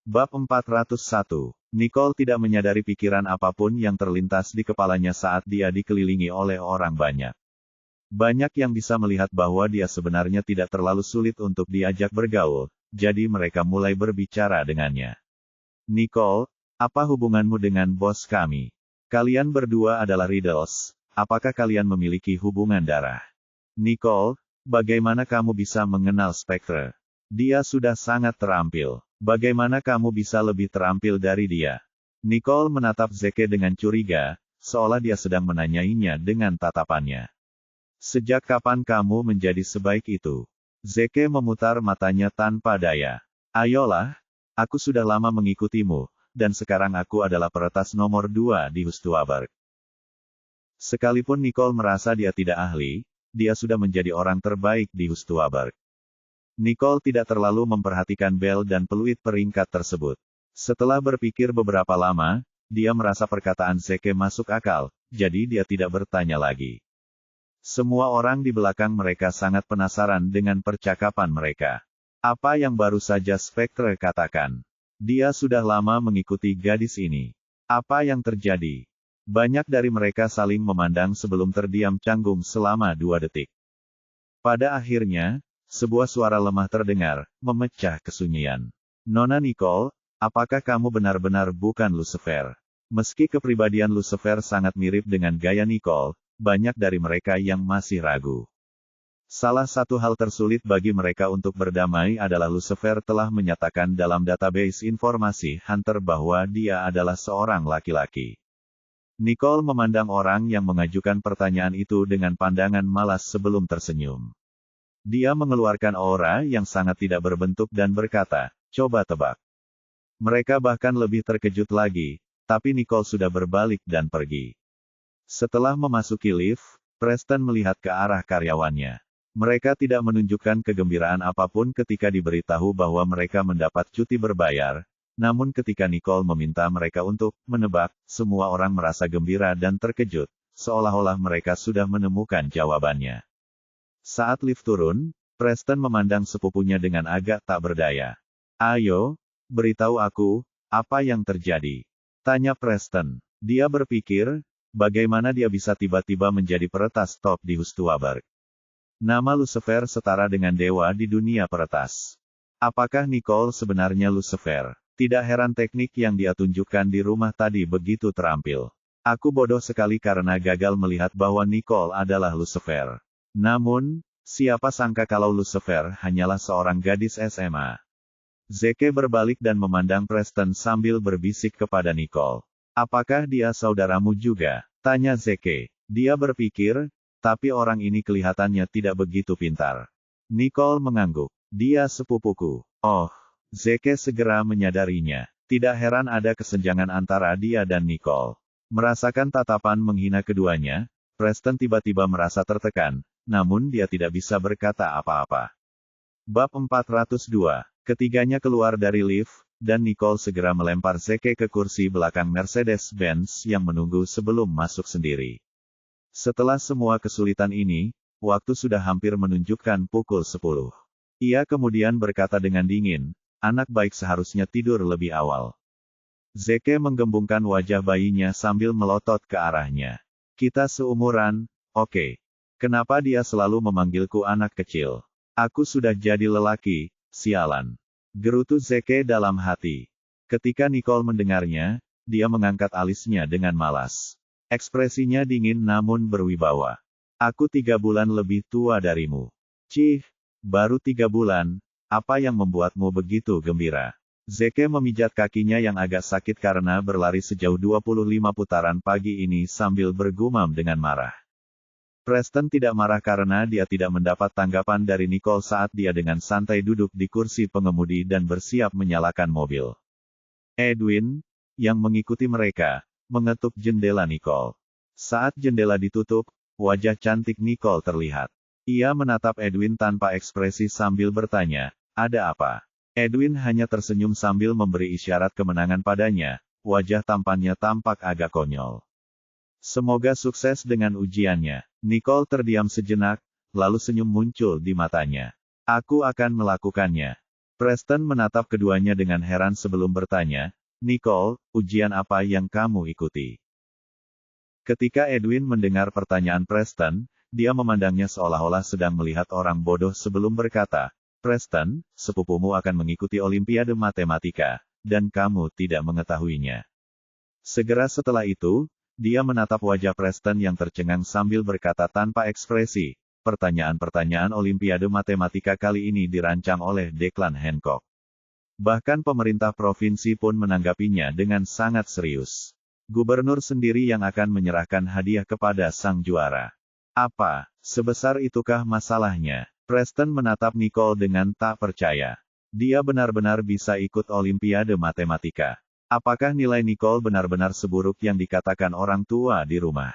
Bab 401. Nicole tidak menyadari pikiran apapun yang terlintas di kepalanya saat dia dikelilingi oleh orang banyak. Banyak yang bisa melihat bahwa dia sebenarnya tidak terlalu sulit untuk diajak bergaul, jadi mereka mulai berbicara dengannya. Nicole, apa hubunganmu dengan bos kami? Kalian berdua adalah Riddles, apakah kalian memiliki hubungan darah? Nicole, bagaimana kamu bisa mengenal Spectre? Dia sudah sangat terampil. Bagaimana kamu bisa lebih terampil dari dia? Nicole menatap Zeke dengan curiga, seolah dia sedang menanyainya dengan tatapannya. Sejak kapan kamu menjadi sebaik itu? Zeke memutar matanya tanpa daya. Ayolah, aku sudah lama mengikutimu, dan sekarang aku adalah peretas nomor 2 di Hustuaberg. Sekalipun Nicole merasa dia tidak ahli, dia sudah menjadi orang terbaik di Hustuaberg. Nicole tidak terlalu memperhatikan bel dan peluit peringkat tersebut. Setelah berpikir beberapa lama, dia merasa perkataan Zeke masuk akal, jadi dia tidak bertanya lagi. Semua orang di belakang mereka sangat penasaran dengan percakapan mereka. Apa yang baru saja Spectre katakan? Dia sudah lama mengikuti gadis ini. Apa yang terjadi? Banyak dari mereka saling memandang sebelum terdiam canggung selama 2 detik. Pada akhirnya, sebuah suara lemah terdengar, memecah kesunyian. Nona Nicole, apakah kamu benar-benar bukan Lucifer? Meski kepribadian Lucifer sangat mirip dengan gaya Nicole, banyak dari mereka yang masih ragu. Salah satu hal tersulit bagi mereka untuk berdamai adalah Lucifer telah menyatakan dalam database informasi Hunter bahwa dia adalah seorang laki-laki. Nicole memandang orang yang mengajukan pertanyaan itu dengan pandangan malas sebelum tersenyum. Dia mengeluarkan aura yang sangat tidak berbentuk dan berkata, coba tebak. Mereka bahkan lebih terkejut lagi, tapi Nicole sudah berbalik dan pergi. Setelah memasuki lift, Preston melihat ke arah karyawannya. Mereka tidak menunjukkan kegembiraan apapun ketika diberitahu bahwa mereka mendapat cuti berbayar, namun ketika Nicole meminta mereka untuk menebak, semua orang merasa gembira dan terkejut, seolah-olah mereka sudah menemukan jawabannya. Saat lift turun, Preston memandang sepupunya dengan agak tak berdaya. Ayo, beritahu aku, apa yang terjadi? Tanya Preston. Dia berpikir, bagaimana dia bisa tiba-tiba menjadi peretas top di Hustuaberg. Nama Lucifer setara dengan dewa di dunia peretas. Apakah Nicole sebenarnya Lucifer? Tidak heran teknik yang dia tunjukkan di rumah tadi begitu terampil. Aku bodoh sekali karena gagal melihat bahwa Nicole adalah Lucifer. Namun, siapa sangka kalau Lucifer hanyalah seorang gadis SMA. Zeke berbalik dan memandang Preston sambil berbisik kepada Nicole. Apakah dia saudaramu juga? Tanya Zeke. Dia berpikir, tapi orang ini kelihatannya tidak begitu pintar. Nicole mengangguk. Dia sepupuku. Oh, Zeke segera menyadarinya. Tidak heran ada kesenjangan antara dia dan Nicole. Merasakan tatapan menghina keduanya, Preston tiba-tiba merasa tertekan. Namun dia tidak bisa berkata apa-apa. Bab 402. Ketiganya keluar dari lift, dan Nicole segera melempar Zeke ke kursi belakang Mercedes-Benz yang menunggu sebelum masuk sendiri. Setelah semua kesulitan ini, waktu sudah hampir menunjukkan pukul 10. Ia kemudian berkata dengan dingin, anak baik seharusnya tidur lebih awal. Zeke menggembungkan wajah bayinya sambil melotot ke arahnya. Kita seumuran, oke. Kenapa dia selalu memanggilku anak kecil? Aku sudah jadi lelaki, sialan. Gerutu Zeke dalam hati. Ketika Nicole mendengarnya, dia mengangkat alisnya dengan malas. Ekspresinya dingin namun berwibawa. Aku 3 bulan lebih tua darimu. Cih, baru 3 bulan, apa yang membuatmu begitu gembira? Zeke memijat kakinya yang agak sakit karena berlari sejauh 25 putaran pagi ini sambil bergumam dengan marah. Preston tidak marah karena dia tidak mendapat tanggapan dari Nicole saat dia dengan santai duduk di kursi pengemudi dan bersiap menyalakan mobil. Edwin, yang mengikuti mereka, mengetuk jendela Nicole. Saat jendela ditutup, wajah cantik Nicole terlihat. Ia menatap Edwin tanpa ekspresi sambil bertanya, ada apa? Edwin hanya tersenyum sambil memberi isyarat kemenangan padanya, wajah tampannya tampak agak konyol. Semoga sukses dengan ujiannya. Nicole terdiam sejenak, lalu senyum muncul di matanya. Aku akan melakukannya. Preston menatap keduanya dengan heran sebelum bertanya, Nicole, ujian apa yang kamu ikuti? Ketika Edwin mendengar pertanyaan Preston, dia memandangnya seolah-olah sedang melihat orang bodoh sebelum berkata, Preston, sepupumu akan mengikuti Olimpiade Matematika, dan kamu tidak mengetahuinya. Segera setelah itu, dia menatap wajah Preston yang tercengang sambil berkata tanpa ekspresi, pertanyaan-pertanyaan Olimpiade Matematika kali ini dirancang oleh Declan Hancock. Bahkan pemerintah provinsi pun menanggapinya dengan sangat serius. Gubernur sendiri yang akan menyerahkan hadiah kepada sang juara. Apa, sebesar itukah masalahnya? Preston menatap Nicole dengan tak percaya. Dia benar-benar bisa ikut Olimpiade Matematika. Apakah nilai Nicole benar-benar seburuk yang dikatakan orang tua di rumah?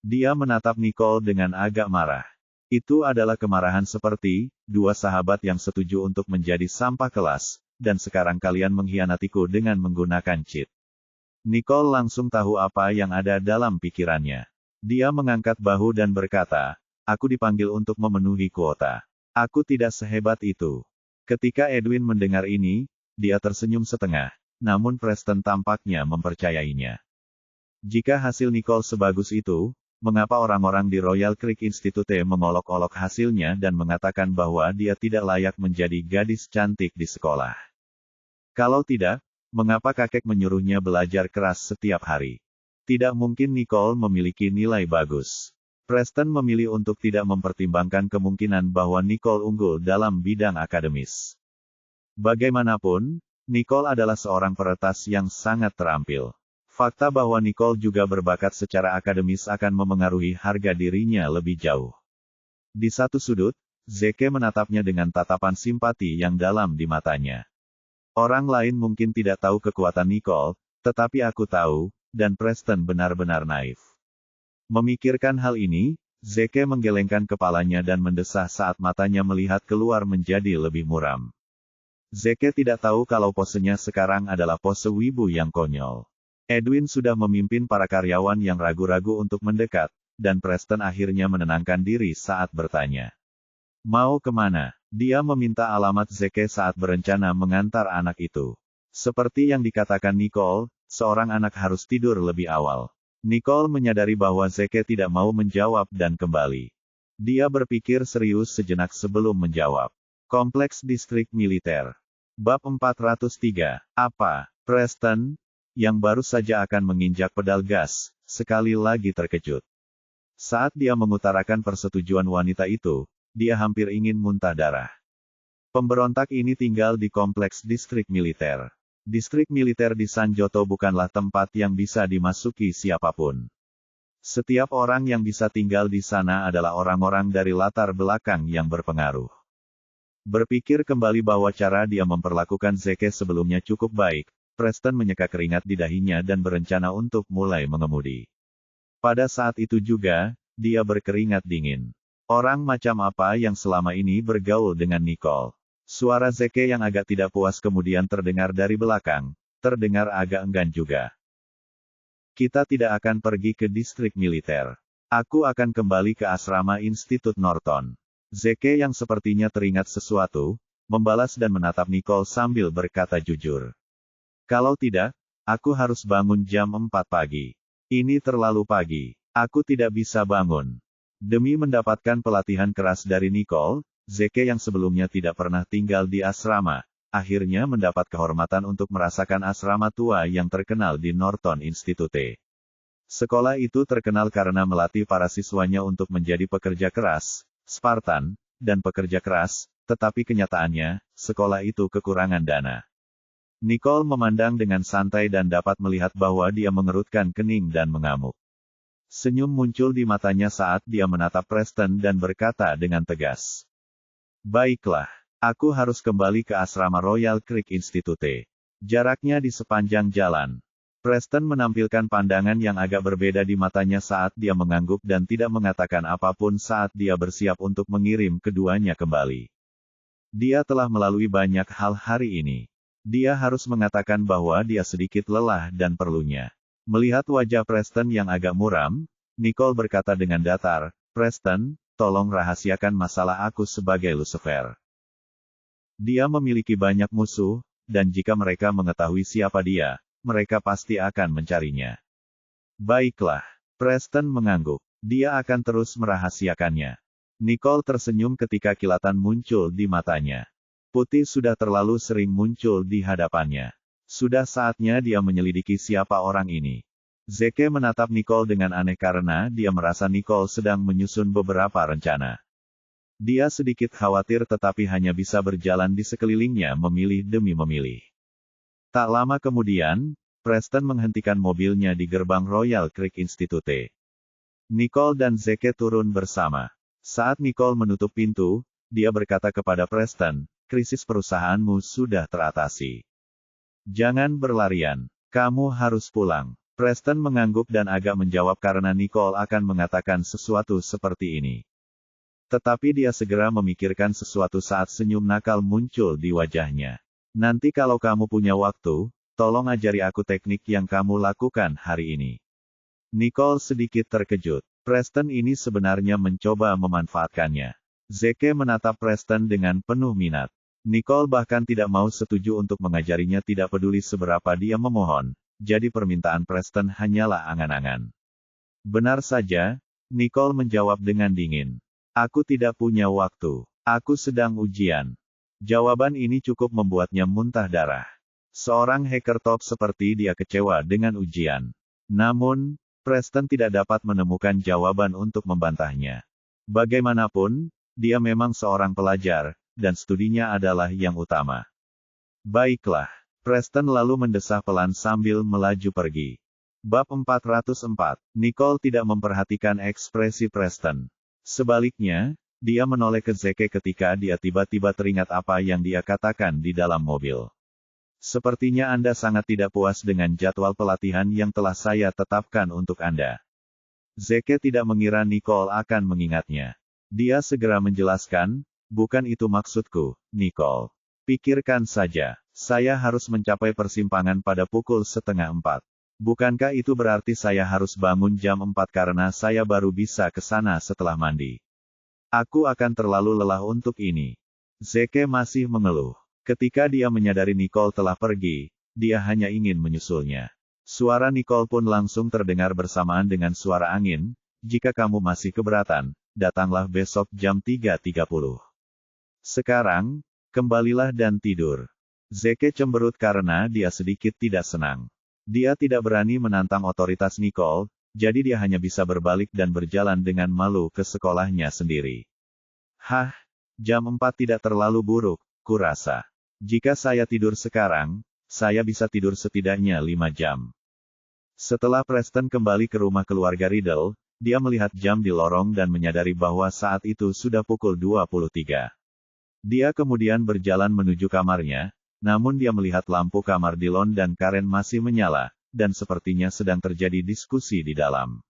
Dia menatap Nicole dengan agak marah. Itu adalah kemarahan seperti, dua sahabat yang setuju untuk menjadi sampah kelas, dan sekarang kalian mengkhianatiku dengan menggunakan cheat. Nicole langsung tahu apa yang ada dalam pikirannya. Dia mengangkat bahu dan berkata, aku dipanggil untuk memenuhi kuota. Aku tidak sehebat itu. Ketika Edwin mendengar ini, dia tersenyum setengah, namun Preston tampaknya mempercayainya. Jika hasil Nicole sebagus itu, mengapa orang-orang di Royal Creek Institute mengolok-olok hasilnya dan mengatakan bahwa dia tidak layak menjadi gadis cantik di sekolah? Kalau tidak, mengapa kakek menyuruhnya belajar keras setiap hari? Tidak mungkin Nicole memiliki nilai bagus. Preston memilih untuk tidak mempertimbangkan kemungkinan bahwa Nicole unggul dalam bidang akademis. Bagaimanapun, Nicole adalah seorang peretas yang sangat terampil. Fakta bahwa Nicole juga berbakat secara akademis akan memengaruhi harga dirinya lebih jauh. Di satu sudut, Zeke menatapnya dengan tatapan simpati yang dalam di matanya. Orang lain mungkin tidak tahu kekuatan Nicole, tetapi aku tahu, dan Preston benar-benar naif. Memikirkan hal ini, Zeke menggelengkan kepalanya dan mendesah saat matanya melihat keluar menjadi lebih muram. Zeke tidak tahu kalau posenya sekarang adalah pose wibu yang konyol. Edwin sudah memimpin para karyawan yang ragu-ragu untuk mendekat, dan Preston akhirnya menenangkan diri saat bertanya. Mau kemana? Dia meminta alamat Zeke saat berencana mengantar anak itu. Seperti yang dikatakan Nicole, seorang anak harus tidur lebih awal. Nicole menyadari bahwa Zeke tidak mau menjawab dan kembali. Dia berpikir serius sejenak sebelum menjawab. Kompleks Distrik Militer. Bab 403. Apa, Preston, yang baru saja akan menginjak pedal gas, sekali lagi terkejut. Saat dia mengutarakan persetujuan wanita itu, dia hampir ingin muntah darah. Pemberontak ini tinggal di kompleks distrik militer. Distrik militer di Sanjoto bukanlah tempat yang bisa dimasuki siapapun. Setiap orang yang bisa tinggal di sana adalah orang-orang dari latar belakang yang berpengaruh. Berpikir kembali bahwa cara dia memperlakukan Zeke sebelumnya cukup baik, Preston menyeka keringat di dahinya dan berencana untuk mulai mengemudi. Pada saat itu juga, dia berkeringat dingin. Orang macam apa yang selama ini bergaul dengan Nicole? Suara Zeke yang agak tidak puas kemudian terdengar dari belakang, terdengar agak enggan juga. Kita tidak akan pergi ke distrik militer. Aku akan kembali ke asrama Institut Norton. Zeke yang sepertinya teringat sesuatu, membalas dan menatap Nicole sambil berkata jujur. Kalau tidak, aku harus bangun jam 4 pagi. Ini terlalu pagi. Aku tidak bisa bangun. Demi mendapatkan pelatihan keras dari Nicole, Zeke yang sebelumnya tidak pernah tinggal di asrama, akhirnya mendapat kehormatan untuk merasakan asrama tua yang terkenal di Norton Institute. Sekolah itu terkenal karena melatih para siswanya untuk menjadi pekerja keras, Spartan, dan pekerja keras, tetapi kenyataannya, sekolah itu kekurangan dana. Nicole memandang dengan santai dan dapat melihat bahwa dia mengerutkan kening dan mengamuk. Senyum muncul di matanya saat dia menatap Preston dan berkata dengan tegas. Baiklah, aku harus kembali ke asrama Royal Creek Institute. Jaraknya di sepanjang jalan. Preston menampilkan pandangan yang agak berbeda di matanya saat dia mengangguk dan tidak mengatakan apapun saat dia bersiap untuk mengirim keduanya kembali. Dia telah melalui banyak hal hari ini. Dia harus mengatakan bahwa dia sedikit lelah dan perlunya. Melihat wajah Preston yang agak muram, Nicole berkata dengan datar, Preston, tolong rahasiakan masalah aku sebagai Lucifer. Dia memiliki banyak musuh, dan jika mereka mengetahui siapa dia, mereka pasti akan mencarinya. Baiklah. Preston mengangguk. Dia akan terus merahasiakannya. Nicole tersenyum ketika kilatan muncul di matanya. Putih sudah terlalu sering muncul di hadapannya. Sudah saatnya dia menyelidiki siapa orang ini. Zeke menatap Nicole dengan aneh karena dia merasa Nicole sedang menyusun beberapa rencana. Dia sedikit khawatir tetapi hanya bisa berjalan di sekelilingnya memilih demi memilih. Tak lama kemudian, Preston menghentikan mobilnya di gerbang Royal Creek Institute. Nicole dan Zeke turun bersama. Saat Nicole menutup pintu, dia berkata kepada Preston, krisis perusahaanmu sudah teratasi. Jangan berlarian. Kamu harus pulang. Preston mengangguk dan agak menjawab karena Nicole akan mengatakan sesuatu seperti ini. Tetapi dia segera memikirkan sesuatu saat senyum nakal muncul di wajahnya. Nanti kalau kamu punya waktu, tolong ajari aku teknik yang kamu lakukan hari ini. Nicole sedikit terkejut. Preston ini sebenarnya mencoba memanfaatkannya. Zeke menatap Preston dengan penuh minat. Nicole bahkan tidak mau setuju untuk mengajarinya tidak peduli seberapa dia memohon. Jadi permintaan Preston hanyalah angan-angan. Benar saja, Nicole menjawab dengan dingin. Aku tidak punya waktu. Aku sedang ujian. Jawaban ini cukup membuatnya muntah darah. Seorang hacker top seperti dia kecewa dengan ujian. Namun, Preston tidak dapat menemukan jawaban untuk membantahnya. Bagaimanapun, dia memang seorang pelajar, dan studinya adalah yang utama. Baiklah, Preston lalu mendesah pelan sambil melaju pergi. Bab 404, Nicole tidak memperhatikan ekspresi Preston. Sebaliknya, dia menoleh ke Zeke ketika dia tiba-tiba teringat apa yang dia katakan di dalam mobil. Sepertinya Anda sangat tidak puas dengan jadwal pelatihan yang telah saya tetapkan untuk Anda. Zeke tidak mengira Nicole akan mengingatnya. Dia segera menjelaskan, bukan itu maksudku, Nicole. Pikirkan saja, saya harus mencapai persimpangan pada pukul 3:30. Bukankah itu berarti saya harus bangun jam 4 karena saya baru bisa ke sana setelah mandi? Aku akan terlalu lelah untuk ini. Zeke masih mengeluh. Ketika dia menyadari Nicole telah pergi, dia hanya ingin menyusulnya. Suara Nicole pun langsung terdengar bersamaan dengan suara angin, jika kamu masih keberatan, datanglah besok jam 3:30. Sekarang, kembalilah dan tidur. Zeke cemberut karena dia sedikit tidak senang. Dia tidak berani menantang otoritas Nicole, jadi dia hanya bisa berbalik dan berjalan dengan malu ke sekolahnya sendiri. Hah, jam 4 tidak terlalu buruk, kurasa. Jika saya tidur sekarang, saya bisa tidur setidaknya 5 jam. Setelah Preston kembali ke rumah keluarga Riddle, dia melihat jam di lorong dan menyadari bahwa saat itu sudah pukul 23. Dia kemudian berjalan menuju kamarnya, namun dia melihat lampu kamar Dillon dan Karen masih menyala, dan sepertinya sedang terjadi diskusi di dalam.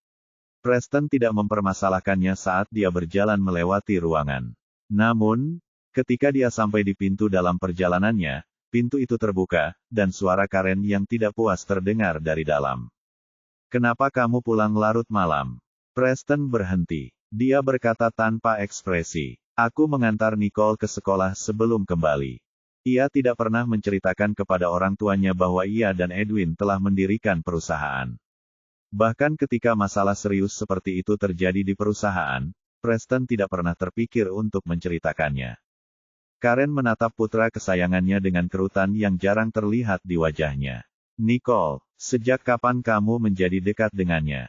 Preston tidak mempermasalahkannya saat dia berjalan melewati ruangan. Namun, ketika dia sampai di pintu dalam perjalanannya, pintu itu terbuka, dan suara Karen yang tidak puas terdengar dari dalam. Kenapa kamu pulang larut malam? Preston berhenti. Dia berkata tanpa ekspresi. Aku mengantar Nicole ke sekolah sebelum kembali. Ia tidak pernah menceritakan kepada orang tuanya bahwa ia dan Edwin telah mendirikan perusahaan. Bahkan ketika masalah serius seperti itu terjadi di perusahaan, Preston tidak pernah terpikir untuk menceritakannya. Karen menatap putra kesayangannya dengan kerutan yang jarang terlihat di wajahnya. Nicole, sejak kapan kamu menjadi dekat dengannya?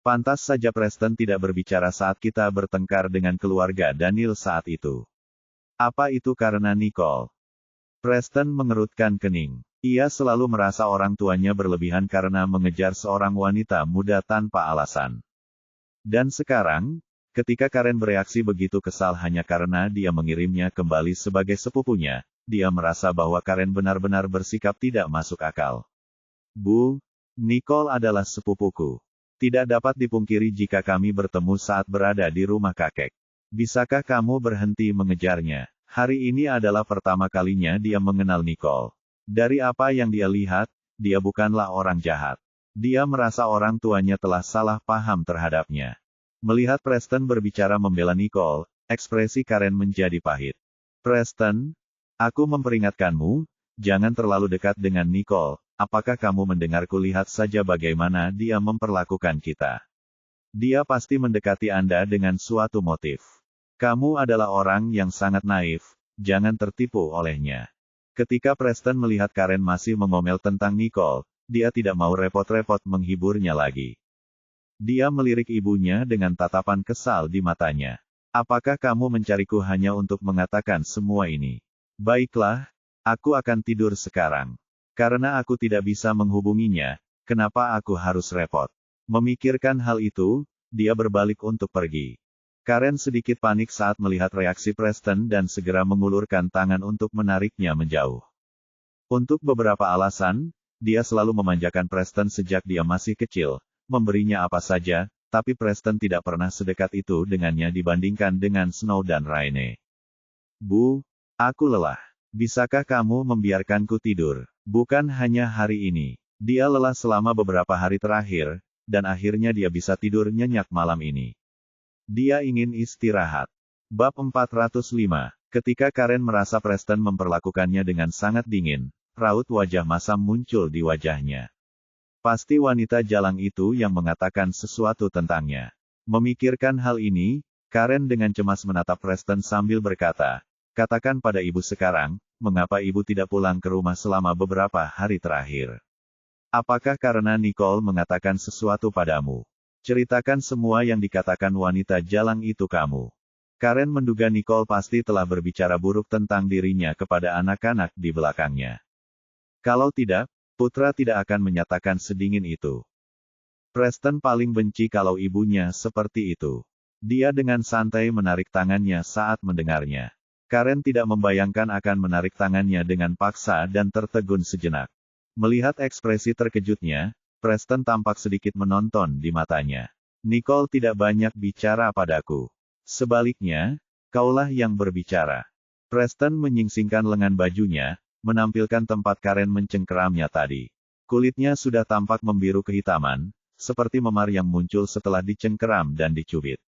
Pantas saja Preston tidak berbicara saat kita bertengkar dengan keluarga Daniel saat itu. Apa itu karena Nicole? Preston mengerutkan kening. Ia selalu merasa orang tuanya berlebihan karena mengejar seorang wanita muda tanpa alasan. Dan sekarang, ketika Karen bereaksi begitu kesal hanya karena dia mengirimnya kembali sebagai sepupunya, dia merasa bahwa Karen benar-benar bersikap tidak masuk akal. Bu, Nicole adalah sepupuku. Tidak dapat dipungkiri jika kami bertemu saat berada di rumah kakek. Bisakah kamu berhenti mengejarnya? Hari ini adalah pertama kalinya dia mengenal Nicole. Dari apa yang dia lihat, dia bukanlah orang jahat. Dia merasa orang tuanya telah salah paham terhadapnya. Melihat Preston berbicara membela Nicole, ekspresi Karen menjadi pahit. Preston, Aku memperingatkanmu, jangan terlalu dekat dengan Nicole. Apakah kamu mendengarku? Lihat saja bagaimana dia memperlakukan kita. Dia pasti mendekati Anda dengan suatu motif. Kamu adalah orang yang sangat naif, jangan tertipu olehnya. Ketika Preston melihat Karen masih mengomel tentang Nicole, dia tidak mau repot-repot menghiburnya lagi. Dia melirik ibunya dengan tatapan kesal di matanya. Apakah kamu mencariku hanya untuk mengatakan semua ini? Baiklah, aku akan tidur sekarang. Karena aku tidak bisa menghubunginya, kenapa aku harus repot? Memikirkan hal itu, dia berbalik untuk pergi. Karen sedikit panik saat melihat reaksi Preston dan segera mengulurkan tangan untuk menariknya menjauh. Untuk beberapa alasan, dia selalu memanjakan Preston sejak dia masih kecil, memberinya apa saja, tapi Preston tidak pernah sedekat itu dengannya dibandingkan dengan Snow dan Raine. Bu, aku lelah. Bisakah kamu membiarkanku tidur? Bukan hanya hari ini. Dia lelah selama beberapa hari terakhir, dan akhirnya dia bisa tidur nyenyak malam ini. Dia ingin istirahat. Bab 405. Ketika Karen merasa Preston memperlakukannya dengan sangat dingin, raut wajah masam muncul di wajahnya. Pasti wanita jalang itu yang mengatakan sesuatu tentangnya. Memikirkan hal ini, Karen dengan cemas menatap Preston sambil berkata, katakan pada ibu sekarang, mengapa ibu tidak pulang ke rumah selama beberapa hari terakhir? Apakah karena Nicole mengatakan sesuatu padamu? Ceritakan semua yang dikatakan wanita jalang itu kamu. Karen menduga Nicole pasti telah berbicara buruk tentang dirinya kepada anak-anak di belakangnya. Kalau tidak, putra tidak akan menyatakan sedingin itu. Preston paling benci kalau ibunya seperti itu. Dia dengan santai menarik tangannya saat mendengarnya. Karen tidak membayangkan akan menarik tangannya dengan paksa dan tertegun sejenak. Melihat ekspresi terkejutnya, Preston tampak sedikit menonton di matanya. Nicole tidak banyak bicara padaku. Sebaliknya, kaulah yang berbicara. Preston menyingsingkan lengan bajunya, menampilkan tempat Karen mencengkeramnya tadi. Kulitnya sudah tampak membiru kehitaman, seperti memar yang muncul setelah dicengkeram dan dicubit.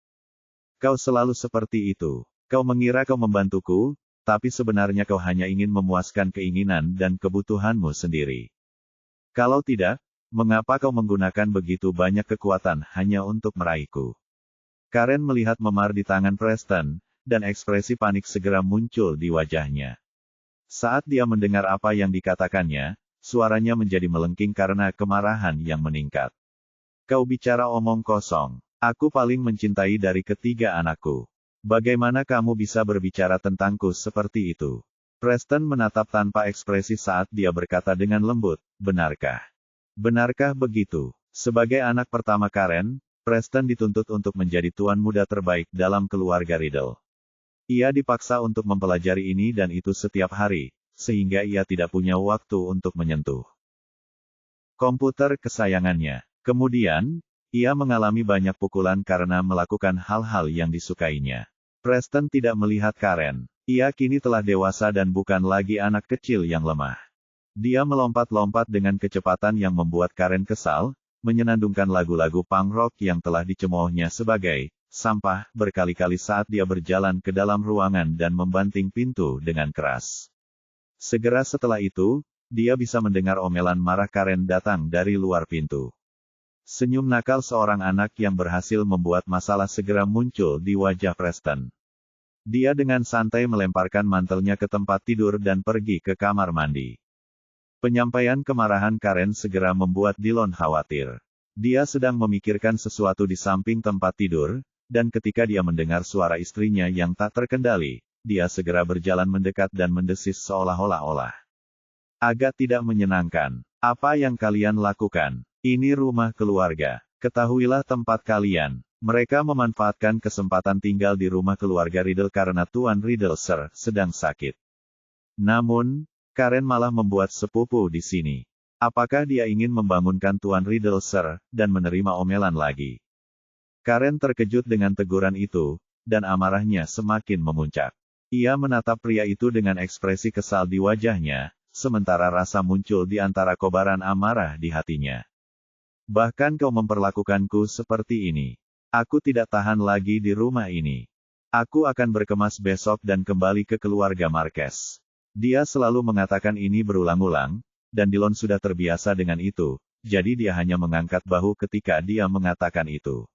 Kau selalu seperti itu. Kau mengira kau membantuku, tapi sebenarnya kau hanya ingin memuaskan keinginan dan kebutuhanmu sendiri. Kalau tidak, mengapa kau menggunakan begitu banyak kekuatan hanya untuk meraihku? Karen melihat memar di tangan Preston, dan ekspresi panik segera muncul di wajahnya. Saat dia mendengar apa yang dikatakannya, suaranya menjadi melengking karena kemarahan yang meningkat. Kau bicara omong kosong. Aku paling mencintai dari ketiga anakku. Bagaimana kamu bisa berbicara tentangku seperti itu? Preston menatap tanpa ekspresi saat dia berkata dengan lembut, benarkah? Benarkah begitu? Sebagai anak pertama Karen, Preston dituntut untuk menjadi tuan muda terbaik dalam keluarga Riddle. Ia dipaksa untuk mempelajari ini dan itu setiap hari, sehingga ia tidak punya waktu untuk menyentuh komputer kesayangannya. Kemudian, ia mengalami banyak pukulan karena melakukan hal-hal yang disukainya. Preston tidak melihat Karen. Ia kini telah dewasa dan bukan lagi anak kecil yang lemah. Dia melompat-lompat dengan kecepatan yang membuat Karen kesal, menyenandungkan lagu-lagu punk rock yang telah dicemoohnya sebagai sampah berkali-kali saat dia berjalan ke dalam ruangan dan membanting pintu dengan keras. Segera setelah itu, dia bisa mendengar omelan marah Karen datang dari luar pintu. Senyum nakal seorang anak yang berhasil membuat masalah segera muncul di wajah Preston. Dia dengan santai melemparkan mantelnya ke tempat tidur dan pergi ke kamar mandi. Penyampaian kemarahan Karen segera membuat Dillon khawatir. Dia sedang memikirkan sesuatu di samping tempat tidur, dan ketika dia mendengar suara istrinya yang tak terkendali, dia segera berjalan mendekat dan mendesis seolah-olah. Agak tidak menyenangkan. Apa yang kalian lakukan? Ini rumah keluarga. Ketahuilah tempat kalian. Mereka memanfaatkan kesempatan tinggal di rumah keluarga Riddle karena Tuan Riddle Sir sedang sakit. Namun, Karen malah membuat sepupu di sini. Apakah dia ingin membangunkan Tuan Riddle Sir, dan menerima omelan lagi? Karen terkejut dengan teguran itu, dan amarahnya semakin memuncak. Ia menatap pria itu dengan ekspresi kesal di wajahnya, sementara rasa muncul di antara kobaran amarah di hatinya. Bahkan kau memperlakukanku seperti ini. Aku tidak tahan lagi di rumah ini. Aku akan berkemas besok dan kembali ke keluarga Marquez. Dia selalu mengatakan ini berulang-ulang, dan Dillon sudah terbiasa dengan itu, jadi dia hanya mengangkat bahu ketika dia mengatakan itu.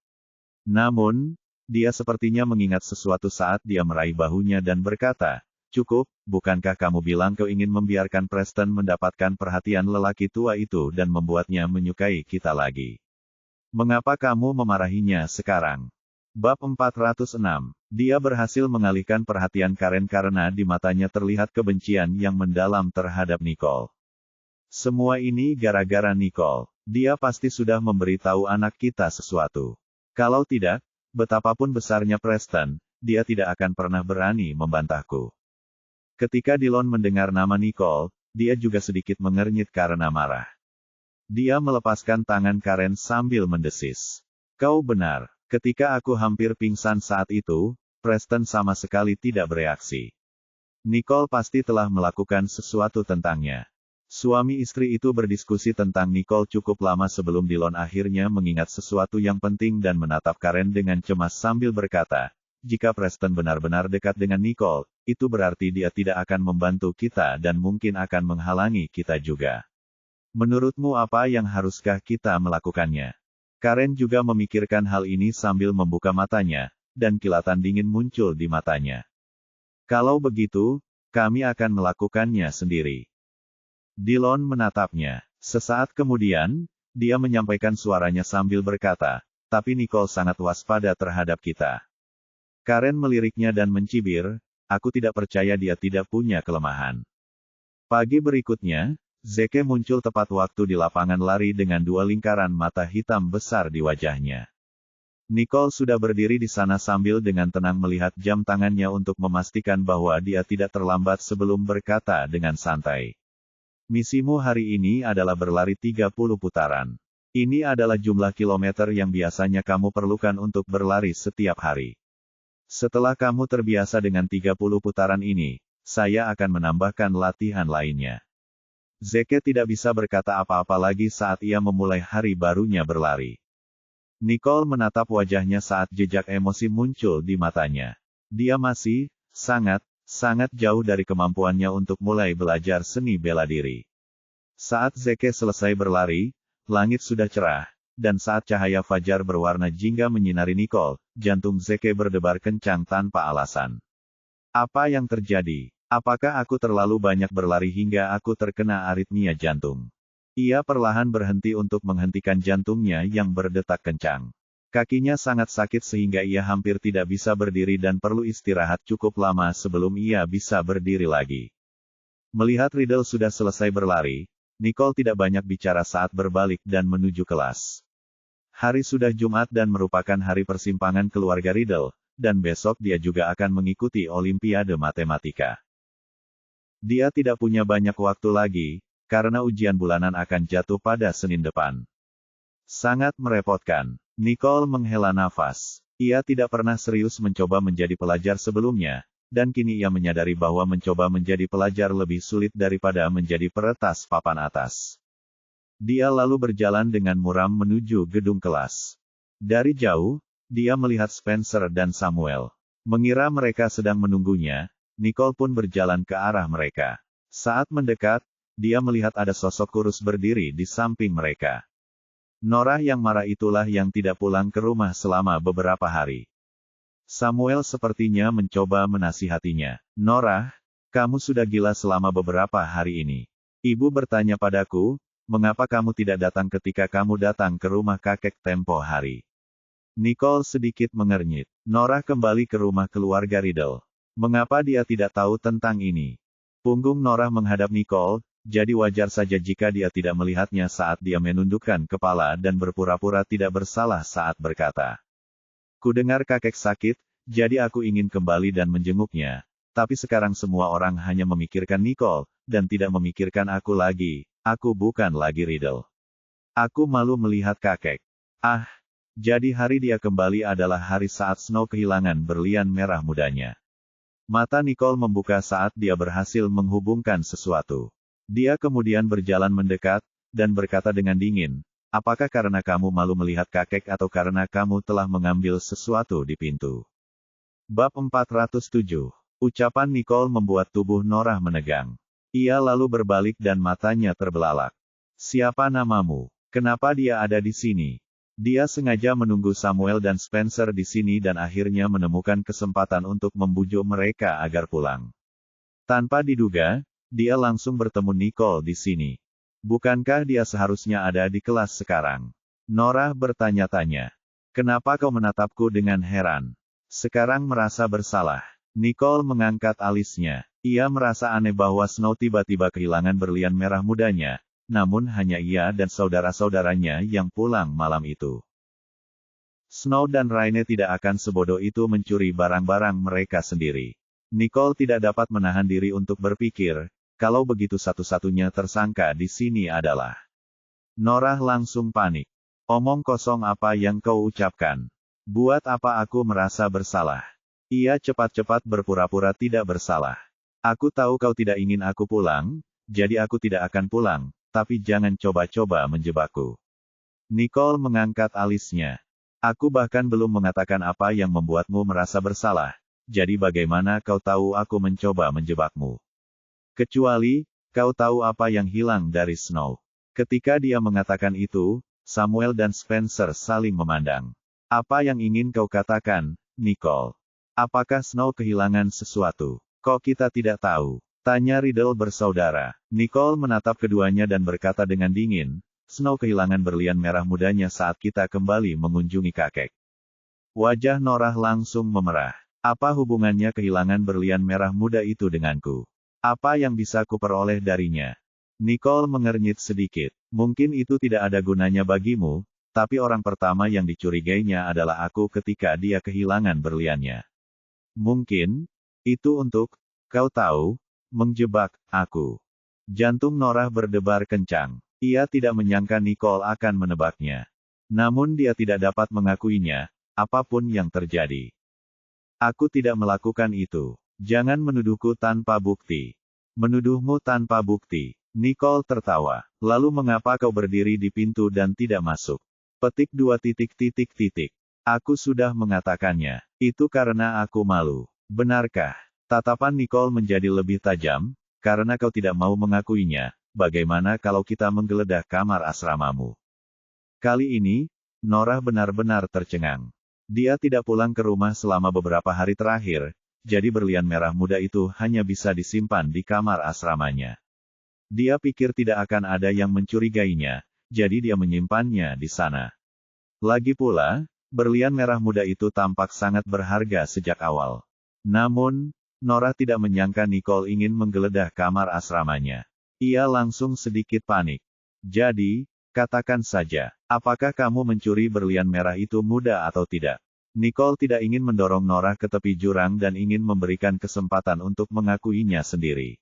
Namun, dia sepertinya mengingat sesuatu saat dia meraih bahunya dan berkata, "Cukup, bukankah kamu bilang kau ingin membiarkan Preston mendapatkan perhatian lelaki tua itu dan membuatnya menyukai kita lagi? Mengapa kamu memarahinya sekarang?" Bab 406. Dia berhasil mengalihkan perhatian Karen karena di matanya terlihat kebencian yang mendalam terhadap Nicole. Semua ini gara-gara Nicole. Dia pasti sudah memberitahu anak kita sesuatu. Kalau tidak, betapapun besarnya Preston, dia tidak akan pernah berani membantahku. Ketika Dillon mendengar nama Nicole, dia juga sedikit mengernyit karena marah. Dia melepaskan tangan Karen sambil mendesis. "Kau benar. Ketika aku hampir pingsan saat itu, Preston sama sekali tidak bereaksi. Nicole pasti telah melakukan sesuatu tentangnya." Suami istri itu berdiskusi tentang Nicole cukup lama sebelum Dillon akhirnya mengingat sesuatu yang penting dan menatap Karen dengan cemas sambil berkata, "Jika Preston benar-benar dekat dengan Nicole, itu berarti dia tidak akan membantu kita dan mungkin akan menghalangi kita juga. Menurutmu apa yang haruskah kita melakukannya?" Karen juga memikirkan hal ini sambil membuka matanya, dan kilatan dingin muncul di matanya. "Kalau begitu, kami akan melakukannya sendiri." Dillon menatapnya. Sesaat kemudian, dia menyampaikan suaranya sambil berkata, "Tapi Nicole sangat waspada terhadap kita." Karen meliriknya dan mencibir, "Aku tidak percaya dia tidak punya kelemahan." Pagi berikutnya, Zeke muncul tepat waktu di lapangan lari dengan 2 lingkaran mata hitam besar di wajahnya. Nicole sudah berdiri di sana sambil dengan tenang melihat jam tangannya untuk memastikan bahwa dia tidak terlambat sebelum berkata dengan santai, "Misimu hari ini adalah berlari 30 putaran. Ini adalah jumlah kilometer yang biasanya kamu perlukan untuk berlari setiap hari. Setelah kamu terbiasa dengan 30 putaran ini, saya akan menambahkan latihan lainnya." Zeke tidak bisa berkata apa-apa lagi saat ia memulai hari barunya berlari. Nicole menatap wajahnya saat jejak emosi muncul di matanya. Dia masih sangat jauh dari kemampuannya untuk mulai belajar seni bela diri. Saat Zeke selesai berlari, langit sudah cerah, dan saat cahaya fajar berwarna jingga menyinari Nicole, jantung Zeke berdebar kencang tanpa alasan. "Apa yang terjadi? Apakah aku terlalu banyak berlari hingga aku terkena aritmia jantung?" Ia perlahan berhenti untuk menghentikan jantungnya yang berdetak kencang. Kakinya sangat sakit sehingga ia hampir tidak bisa berdiri dan perlu istirahat cukup lama sebelum ia bisa berdiri lagi. Melihat Riddle sudah selesai berlari, Nicole tidak banyak bicara saat berbalik dan menuju kelas. Hari sudah Jumat dan merupakan hari persimpangan keluarga Riddle, dan besok dia juga akan mengikuti Olimpiade Matematika. Dia tidak punya banyak waktu lagi, karena ujian bulanan akan jatuh pada Senin depan. Sangat merepotkan. Nicole menghela nafas. Ia tidak pernah serius mencoba menjadi pelajar sebelumnya, dan kini ia menyadari bahwa mencoba menjadi pelajar lebih sulit daripada menjadi peretas papan atas. Dia lalu berjalan dengan muram menuju gedung kelas. Dari jauh, dia melihat Spencer dan Samuel. Mengira mereka sedang menunggunya, Nicole pun berjalan ke arah mereka. Saat mendekat, dia melihat ada sosok kurus berdiri di samping mereka. Norah yang marah itulah yang tidak pulang ke rumah selama beberapa hari. Samuel sepertinya mencoba menasihatinya. "Norah, kamu sudah gila selama beberapa hari ini. Ibu bertanya padaku, mengapa kamu tidak datang ketika kamu datang ke rumah kakek tempo hari?" Nicole sedikit mengernyit. Norah kembali ke rumah keluarga Riddle. Mengapa dia tidak tahu tentang ini? Punggung Norah menghadap Nicole, jadi wajar saja jika dia tidak melihatnya saat dia menundukkan kepala dan berpura-pura tidak bersalah saat berkata, "Kudengar kakek sakit, jadi aku ingin kembali dan menjenguknya. Tapi sekarang semua orang hanya memikirkan Nicole, dan tidak memikirkan aku lagi. Aku bukan lagi Riddle. Aku malu melihat kakek." Jadi hari dia kembali adalah hari saat Snow kehilangan berlian merah mudanya. Mata Nicole membuka saat dia berhasil menghubungkan sesuatu. Dia kemudian berjalan mendekat, dan berkata dengan dingin, "Apakah karena kamu malu melihat kakek atau karena kamu telah mengambil sesuatu di pintu?" Bab 407. Ucapan Nicole membuat tubuh Norah menegang. Ia lalu berbalik dan matanya terbelalak. Siapa namamu? Kenapa dia ada di sini? Dia sengaja menunggu Samuel dan Spencer di sini dan akhirnya menemukan kesempatan untuk membujuk mereka agar pulang. Tanpa diduga, dia langsung bertemu Nicole di sini. Bukankah dia seharusnya ada di kelas sekarang? Norah bertanya-tanya. Kenapa kau menatapku dengan heran? Sekarang merasa bersalah. Nicole mengangkat alisnya. Ia merasa aneh bahwa Snow tiba-tiba kehilangan berlian merah mudanya. Namun hanya ia dan saudara-saudaranya yang pulang malam itu. Snow dan Raine tidak akan sebodoh itu mencuri barang-barang mereka sendiri. Nicole tidak dapat menahan diri untuk berpikir, kalau begitu satu-satunya tersangka di sini adalah. Norah langsung panik. Omong kosong apa yang kau ucapkan? Buat apa aku merasa bersalah? Ia cepat-cepat berpura-pura tidak bersalah. Aku tahu kau tidak ingin aku pulang, jadi aku tidak akan pulang. Tapi jangan coba-coba menjebakku. Nicole mengangkat alisnya. Aku bahkan belum mengatakan apa yang membuatmu merasa bersalah, jadi bagaimana kau tahu aku mencoba menjebakmu? Kecuali, kau tahu apa yang hilang dari Snow. Ketika dia mengatakan itu, Samuel dan Spencer saling memandang. Apa yang ingin kau katakan, Nicole? Apakah Snow kehilangan sesuatu? Kok kita tidak tahu? Tanya Riddle bersaudara. Nicole menatap keduanya dan berkata dengan dingin, Snow kehilangan berlian merah mudanya saat kita kembali mengunjungi kakek. Wajah Norah langsung memerah. Apa hubungannya kehilangan berlian merah muda itu denganku? Apa yang bisa kuperoleh darinya? Nicole mengernyit sedikit. Mungkin itu tidak ada gunanya bagimu, tapi orang pertama yang dicurigainya adalah aku ketika dia kehilangan berliannya. Mungkin, itu untuk, kau tahu, menjebak aku. Jantung Norah berdebar kencang. Ia tidak menyangka Nicole akan menebaknya. Namun dia tidak dapat mengakuinya, apapun yang terjadi. Aku tidak melakukan itu. Jangan menuduhku tanpa bukti. Menuduhmu tanpa bukti. Nicole tertawa. Lalu mengapa kau berdiri di pintu dan tidak masuk? Petik 2. Aku sudah mengatakannya. Itu karena aku malu. Benarkah? Tatapan Nicole menjadi lebih tajam, karena kau tidak mau mengakuinya. Bagaimana kalau kita menggeledah kamar asramamu? Kali ini, Norah benar-benar tercengang. Dia tidak pulang ke rumah selama beberapa hari terakhir, jadi berlian merah muda itu hanya bisa disimpan di kamar asramanya. Dia pikir tidak akan ada yang mencurigainya, jadi dia menyimpannya di sana. Lagi pula, berlian merah muda itu tampak sangat berharga sejak awal. Namun, Norah tidak menyangka Nicole ingin menggeledah kamar asramanya. Ia langsung sedikit panik. Jadi, katakan saja, apakah kamu mencuri berlian merah itu muda atau tidak? Nicole tidak ingin mendorong Norah ke tepi jurang dan ingin memberikan kesempatan untuk mengakuinya sendiri.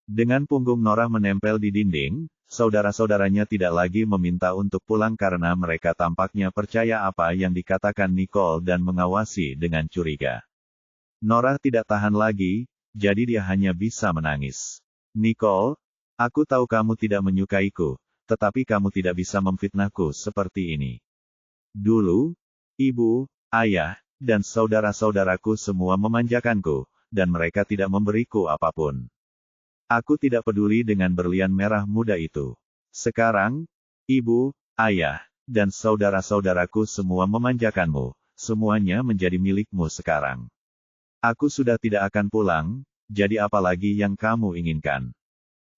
Dengan punggung Norah menempel di dinding, saudara-saudaranya tidak lagi meminta untuk pulang karena mereka tampaknya percaya apa yang dikatakan Nicole dan mengawasi dengan curiga. Norah tidak tahan lagi, jadi dia hanya bisa menangis. Nicole, aku tahu kamu tidak menyukaiku, tetapi kamu tidak bisa memfitnahku seperti ini. Dulu, ibu, ayah, dan saudara-saudaraku semua memanjakanku, dan mereka tidak memberiku apapun. Aku tidak peduli dengan berlian merah muda itu. Sekarang, ibu, ayah, dan saudara-saudaraku semua memanjakanmu, semuanya menjadi milikmu sekarang. Aku sudah tidak akan pulang, jadi apa lagi yang kamu inginkan?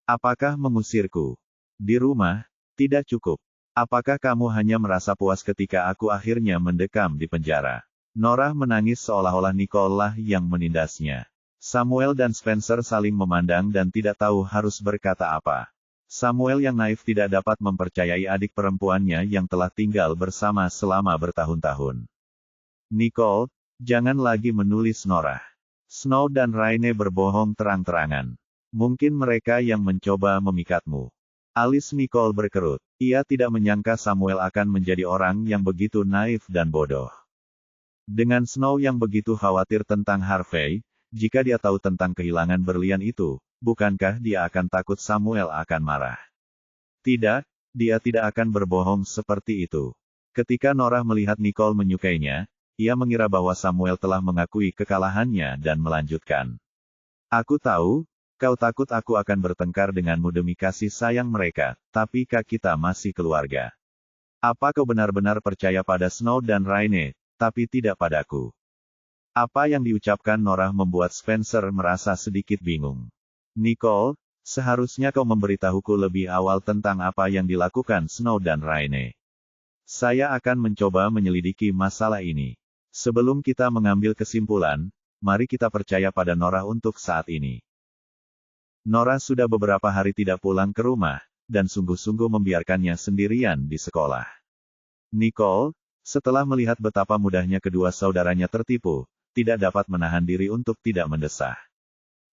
Apakah mengusirku? Di rumah, tidak cukup. Apakah kamu hanya merasa puas ketika aku akhirnya mendekam di penjara? Norah menangis seolah-olah Nicole lah yang menindasnya. Samuel dan Spencer saling memandang dan tidak tahu harus berkata apa. Samuel yang naif tidak dapat mempercayai adik perempuannya yang telah tinggal bersama selama bertahun-tahun. Nicole, jangan lagi menulis Norah. Snow dan Raine berbohong terang-terangan. Mungkin mereka yang mencoba memikatmu. Alis Nicole berkerut. Ia tidak menyangka Samuel akan menjadi orang yang begitu naif dan bodoh. Dengan Snow yang begitu khawatir tentang Harvey, jika dia tahu tentang kehilangan berlian itu, bukankah dia akan takut Samuel akan marah? Tidak, dia tidak akan berbohong seperti itu. Ketika Norah melihat Nicole menyukainya, ia mengira bahwa Samuel telah mengakui kekalahannya dan melanjutkan. Aku tahu, kau takut aku akan bertengkar denganmu demi kasih sayang mereka, tapi kita masih keluarga. Apa kau benar-benar percaya pada Snow dan Raine, tapi tidak padaku? Apa yang diucapkan Norah membuat Spencer merasa sedikit bingung. Nicole, seharusnya kau memberitahuku lebih awal tentang apa yang dilakukan Snow dan Raine. Saya akan mencoba menyelidiki masalah ini. Sebelum kita mengambil kesimpulan, mari kita percaya pada Norah untuk saat ini. Norah sudah beberapa hari tidak pulang ke rumah, dan sungguh-sungguh membiarkannya sendirian di sekolah. Nicole, setelah melihat betapa mudahnya kedua saudaranya tertipu, tidak dapat menahan diri untuk tidak mendesah.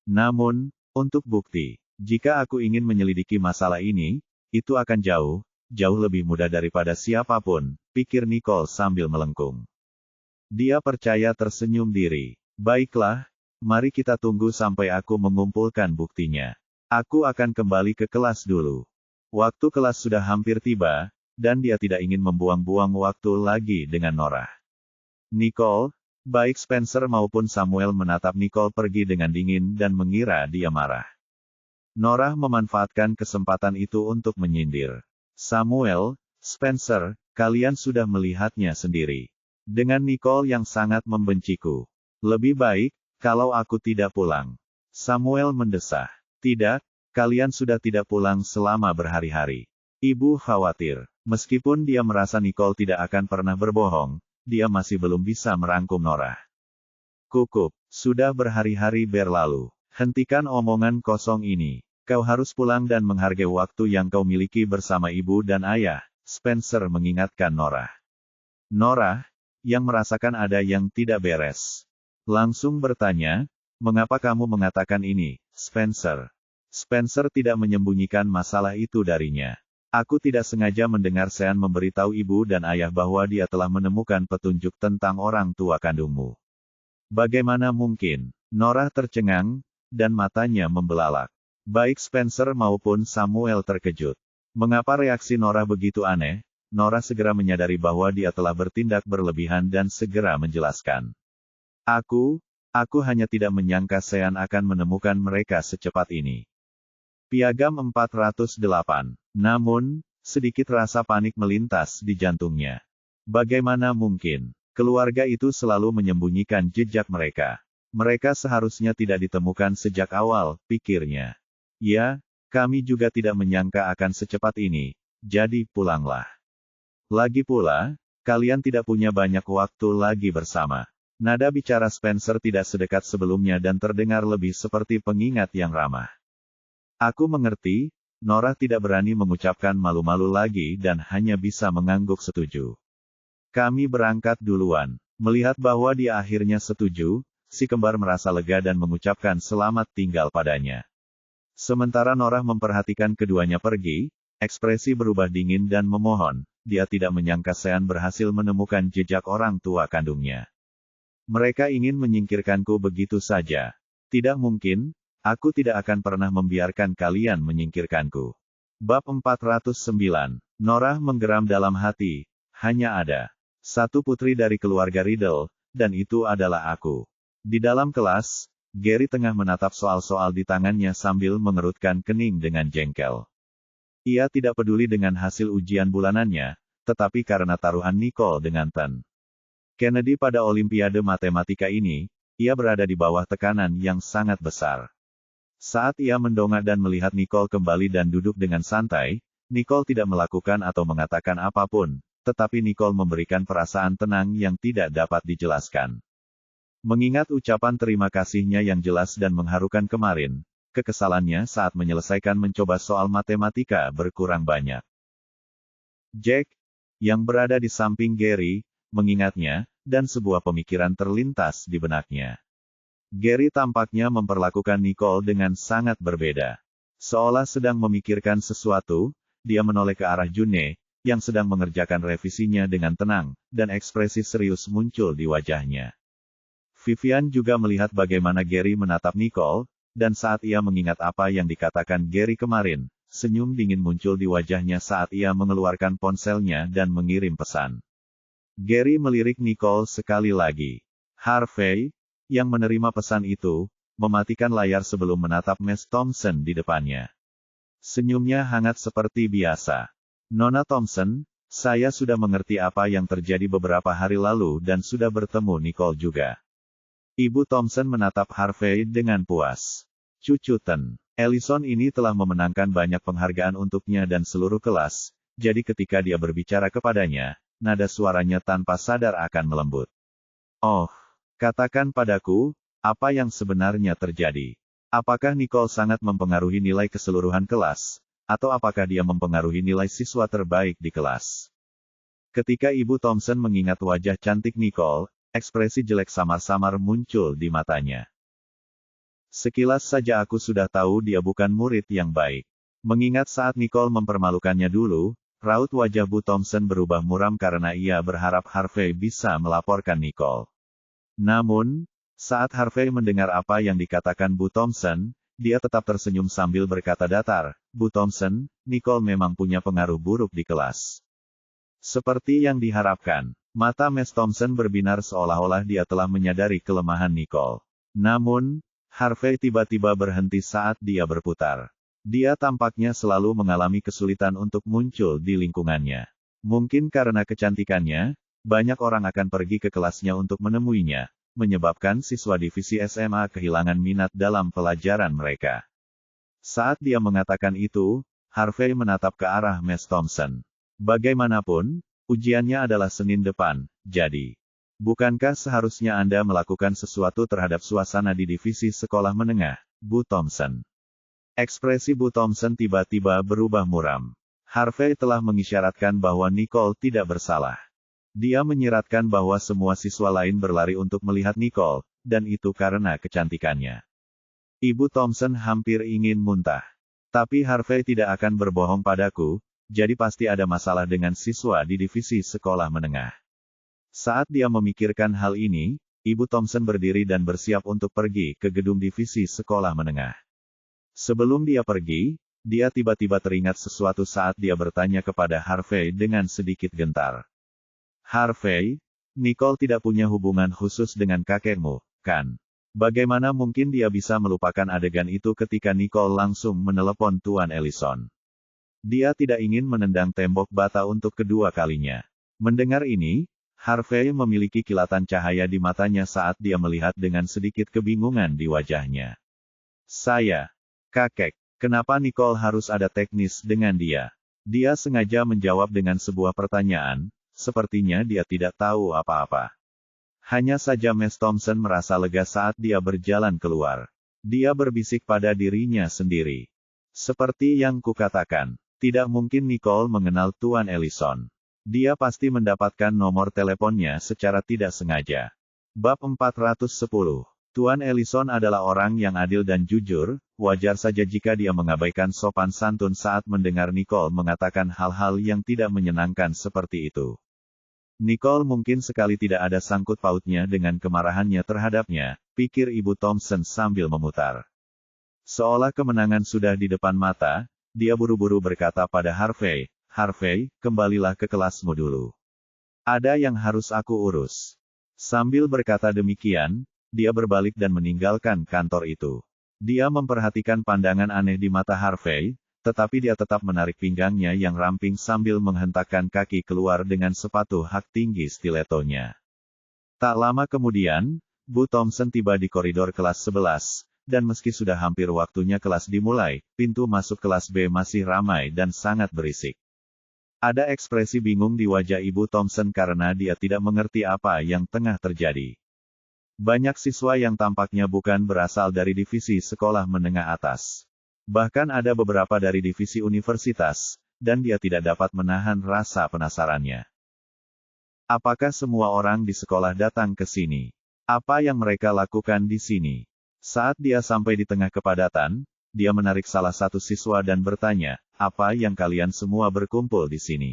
Namun, untuk bukti, jika aku ingin menyelidiki masalah ini, itu akan jauh lebih mudah daripada siapapun, pikir Nicole sambil melengkung. Dia percaya tersenyum diri. Baiklah, mari kita tunggu sampai aku mengumpulkan buktinya. Aku akan kembali ke kelas dulu. Waktu kelas sudah hampir tiba, dan dia tidak ingin membuang-buang waktu lagi dengan Norah. Nicole, baik Spencer maupun Samuel menatap Nicole pergi dengan dingin dan mengira dia marah. Norah memanfaatkan kesempatan itu untuk menyindir. Samuel, Spencer, kalian sudah melihatnya sendiri. Dengan Nicole yang sangat membenciku. Lebih baik, kalau aku tidak pulang. Samuel mendesah. Tidak, kalian sudah tidak pulang selama berhari-hari. Ibu khawatir. Meskipun dia merasa Nicole tidak akan pernah berbohong, dia masih belum bisa merangkum Norah. Kukup, sudah berhari-hari berlalu. Hentikan omongan kosong ini. Kau harus pulang dan menghargai waktu yang kau miliki bersama ibu dan ayah, Spencer mengingatkan Norah. Norah, yang merasakan ada yang tidak beres, langsung bertanya, mengapa kamu mengatakan ini, Spencer? Spencer tidak menyembunyikan masalah itu darinya. Aku tidak sengaja mendengar Sean memberitahu ibu dan ayah bahwa dia telah menemukan petunjuk tentang orang tua kandungmu. Bagaimana mungkin? Norah tercengang, dan matanya membelalak. Baik Spencer maupun Samuel terkejut. Mengapa reaksi Norah begitu aneh? Norah segera menyadari bahwa dia telah bertindak berlebihan dan segera menjelaskan. Aku hanya tidak menyangka Sean akan menemukan mereka secepat ini. Piagam 408. Namun, sedikit rasa panik melintas di jantungnya. Bagaimana mungkin? Keluarga itu selalu menyembunyikan jejak mereka. Mereka seharusnya tidak ditemukan sejak awal, pikirnya. Ya, kami juga tidak menyangka akan secepat ini, jadi pulanglah. Lagi pula, kalian tidak punya banyak waktu lagi bersama. Nada bicara Spencer tidak sedekat sebelumnya dan terdengar lebih seperti pengingat yang ramah. Aku mengerti, Norah tidak berani mengucapkan malu-malu lagi dan hanya bisa mengangguk setuju. Kami berangkat duluan. Melihat bahwa dia akhirnya setuju, si kembar merasa lega dan mengucapkan selamat tinggal padanya. Sementara Norah memperhatikan keduanya pergi, ekspresi berubah dingin dan memohon, dia tidak menyangka Sean berhasil menemukan jejak orang tua kandungnya. Mereka ingin menyingkirkanku begitu saja. Tidak mungkin. Aku tidak akan pernah membiarkan kalian menyingkirkanku. Bab 409. Norah menggeram dalam hati, hanya ada satu putri dari keluarga Riddle, dan itu adalah aku. Di dalam kelas, Gary tengah menatap soal-soal di tangannya sambil mengerutkan kening dengan jengkel. Ia tidak peduli dengan hasil ujian bulanannya, tetapi karena taruhan Nicole dengan Ten Kennedy pada Olimpiade Matematika ini, ia berada di bawah tekanan yang sangat besar. Saat ia mendongak dan melihat Nicole kembali dan duduk dengan santai, Nicole tidak melakukan atau mengatakan apapun, tetapi Nicole memberikan perasaan tenang yang tidak dapat dijelaskan. Mengingat ucapan terima kasihnya yang jelas dan mengharukan kemarin, kekesalannya saat menyelesaikan mencoba soal matematika berkurang banyak. Jack, yang berada di samping Gary, mengingatnya, dan sebuah pemikiran terlintas di benaknya. Gary tampaknya memperlakukan Nicole dengan sangat berbeda. Seolah sedang memikirkan sesuatu, dia menoleh ke arah Junne, yang sedang mengerjakan revisinya dengan tenang, dan ekspresi serius muncul di wajahnya. Vivian juga melihat bagaimana Gary menatap Nicole, dan saat ia mengingat apa yang dikatakan Gary kemarin, senyum dingin muncul di wajahnya saat ia mengeluarkan ponselnya dan mengirim pesan. Gary melirik Nicole sekali lagi. Harvey, yang menerima pesan itu, mematikan layar sebelum menatap Miss Thompson di depannya. Senyumnya hangat seperti biasa. Nona Thompson, saya sudah mengerti apa yang terjadi beberapa hari lalu dan sudah bertemu Nicole juga. Ibu Thompson menatap Harvey dengan puas. Cucuten, Ellison ini telah memenangkan banyak penghargaan untuknya dan seluruh kelas, jadi ketika dia berbicara kepadanya, nada suaranya tanpa sadar akan melembut. Oh, katakan padaku, apa yang sebenarnya terjadi? Apakah Nicole sangat mempengaruhi nilai keseluruhan kelas, atau apakah dia mempengaruhi nilai siswa terbaik di kelas? Ketika Ibu Thompson mengingat wajah cantik Nicole, ekspresi jelek samar-samar muncul di matanya. Sekilas saja aku sudah tahu dia bukan murid yang baik. Mengingat saat Nicole mempermalukannya dulu, raut wajah Bu Thompson berubah muram karena ia berharap Harvey bisa melaporkan Nicole. Namun, saat Harvey mendengar apa yang dikatakan Bu Thompson, dia tetap tersenyum sambil berkata datar, Bu Thompson, Nicole memang punya pengaruh buruk di kelas. Seperti yang diharapkan, mata Miss Thompson berbinar seolah-olah dia telah menyadari kelemahan Nicole. Namun, Harvey tiba-tiba berhenti saat dia berputar. Dia tampaknya selalu mengalami kesulitan untuk muncul di lingkungannya. Mungkin karena kecantikannya, banyak orang akan pergi ke kelasnya untuk menemuinya, menyebabkan siswa divisi SMA kehilangan minat dalam pelajaran mereka. Saat dia mengatakan itu, Harvey menatap ke arah Miss Thompson. Bagaimanapun, ujiannya adalah Senin depan, jadi, bukankah seharusnya Anda melakukan sesuatu terhadap suasana di divisi sekolah menengah, Bu Thompson? Ekspresi Bu Thompson tiba-tiba berubah muram. Harvey telah mengisyaratkan bahwa Nicole tidak bersalah. Dia menyiratkan bahwa semua siswa lain berlari untuk melihat Nicole, dan itu karena kecantikannya. Ibu Thompson hampir ingin muntah. Tapi Harvey tidak akan berbohong padaku, jadi pasti ada masalah dengan siswa di divisi sekolah menengah. Saat dia memikirkan hal ini, Ibu Thompson berdiri dan bersiap untuk pergi ke gedung divisi sekolah menengah. Sebelum dia pergi, dia tiba-tiba teringat sesuatu saat dia bertanya kepada Harvey dengan sedikit gentar. Harvey, Nicole tidak punya hubungan khusus dengan kakekmu, kan? Bagaimana mungkin dia bisa melupakan adegan itu ketika Nicole langsung menelepon Tuan Ellison? Dia tidak ingin menendang tembok bata untuk kedua kalinya. Mendengar ini, Harvey memiliki kilatan cahaya di matanya saat dia melihat dengan sedikit kebingungan di wajahnya. Kakek, kenapa Nicole harus ada teknis dengan dia? Dia sengaja menjawab dengan sebuah pertanyaan, sepertinya dia tidak tahu apa-apa. Hanya saja Miss Thompson merasa lega saat dia berjalan keluar. Dia berbisik pada dirinya sendiri. Seperti yang kukatakan, tidak mungkin Nicole mengenal Tuan Ellison. Dia pasti mendapatkan nomor teleponnya secara tidak sengaja. Bab 410. Tuan Ellison adalah orang yang adil dan jujur, wajar saja jika dia mengabaikan sopan santun saat mendengar Nicole mengatakan hal-hal yang tidak menyenangkan seperti itu. Nicole mungkin sekali tidak ada sangkut pautnya dengan kemarahannya terhadapnya, pikir Ibu Thompson sambil memutar. Seolah kemenangan sudah di depan mata, dia buru-buru berkata pada Harvey, Harvey, kembalilah ke kelasmu dulu. Ada yang harus aku urus. Sambil berkata demikian, dia berbalik dan meninggalkan kantor itu. Dia memperhatikan pandangan aneh di mata Harvey, tetapi dia tetap menarik pinggangnya yang ramping sambil menghentakkan kaki keluar dengan sepatu hak tinggi stilettonya. Tak lama kemudian, Bu Thompson tiba di koridor kelas 11, dan meski sudah hampir waktunya kelas dimulai, pintu masuk kelas B masih ramai dan sangat berisik. Ada ekspresi bingung di wajah Ibu Thompson karena dia tidak mengerti apa yang tengah terjadi. Banyak siswa yang tampaknya bukan berasal dari divisi sekolah menengah atas. Bahkan ada beberapa dari divisi universitas, dan dia tidak dapat menahan rasa penasarannya. Apakah semua orang di sekolah datang ke sini? Apa yang mereka lakukan di sini? Saat dia sampai di tengah kepadatan, dia menarik salah satu siswa dan bertanya, apa yang kalian semua berkumpul di sini?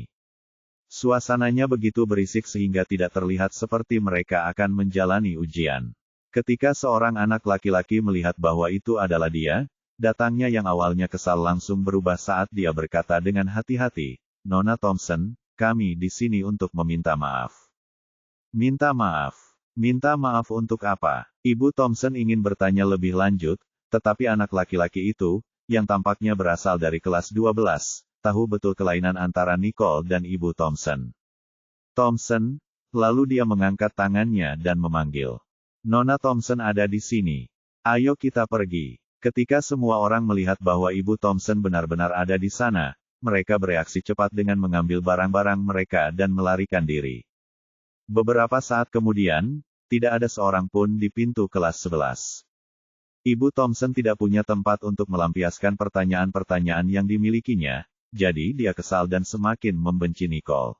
Suasananya begitu berisik sehingga tidak terlihat seperti mereka akan menjalani ujian. Ketika seorang anak laki-laki melihat bahwa itu adalah dia, datangnya yang awalnya kesal langsung berubah saat dia berkata dengan hati-hati, Nona Thompson, kami di sini untuk meminta maaf. Minta maaf. Minta maaf untuk apa? Ibu Thompson ingin bertanya lebih lanjut, tetapi anak laki-laki itu, yang tampaknya berasal dari kelas 12, tahu betul kelainan antara Nicole dan Ibu Thompson. Thompson, lalu dia mengangkat tangannya dan memanggil. Nona Thompson ada di sini. Ayo kita pergi. Ketika semua orang melihat bahwa Ibu Thompson benar-benar ada di sana, mereka bereaksi cepat dengan mengambil barang-barang mereka dan melarikan diri. Beberapa saat kemudian, tidak ada seorang pun di pintu kelas 11. Ibu Thompson tidak punya tempat untuk melampiaskan pertanyaan-pertanyaan yang dimilikinya, jadi dia kesal dan semakin membenci Nicole.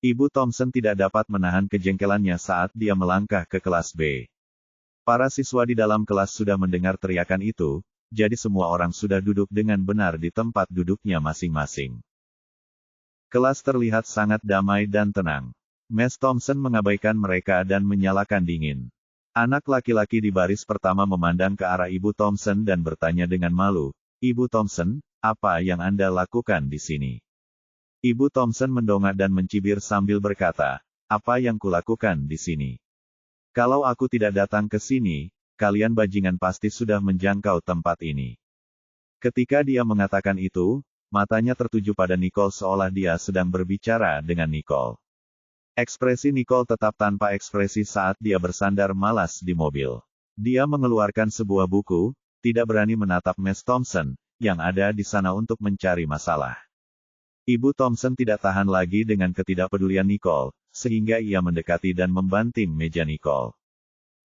Ibu Thompson tidak dapat menahan kejengkelannya saat dia melangkah ke kelas B. Para siswa di dalam kelas sudah mendengar teriakan itu, jadi semua orang sudah duduk dengan benar di tempat duduknya masing-masing. Kelas terlihat sangat damai dan tenang. Miss Thompson mengabaikan mereka dan menyalakan dingin. Anak laki-laki di baris pertama memandang ke arah Ibu Thompson dan bertanya dengan malu, "Ibu Thompson, apa yang Anda lakukan di sini?" Ibu Thompson mendongak dan mencibir sambil berkata, "Apa yang kulakukan di sini? Kalau aku tidak datang ke sini, kalian bajingan pasti sudah menjangkau tempat ini." Ketika dia mengatakan itu, matanya tertuju pada Nicole seolah dia sedang berbicara dengan Nicole. Ekspresi Nicole tetap tanpa ekspresi saat dia bersandar malas di mobil. Dia mengeluarkan sebuah buku, tidak berani menatap Miss Thompson, yang ada di sana untuk mencari masalah. Ibu Thompson tidak tahan lagi dengan ketidakpedulian Nicole, sehingga ia mendekati dan membanting meja Nicole.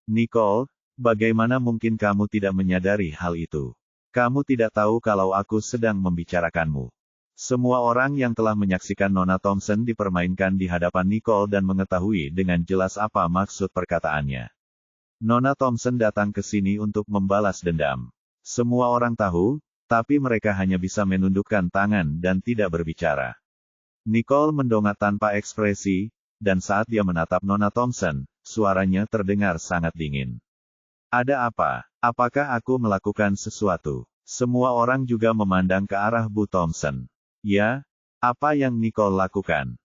"Nicole, bagaimana mungkin kamu tidak menyadari hal itu? Kamu tidak tahu kalau aku sedang membicarakanmu." Semua orang yang telah menyaksikan Nona Thompson dipermainkan di hadapan Nicole dan mengetahui dengan jelas apa maksud perkataannya. Nona Thompson datang ke sini untuk membalas dendam. Semua orang tahu, tapi mereka hanya bisa menundukkan tangan dan tidak berbicara. Nicole mendongak tanpa ekspresi, dan saat dia menatap Nona Thompson, suaranya terdengar sangat dingin. "Ada apa? Apakah aku melakukan sesuatu?" Semua orang juga memandang ke arah Bu Thompson. "Ya, apa yang Nicole lakukan?"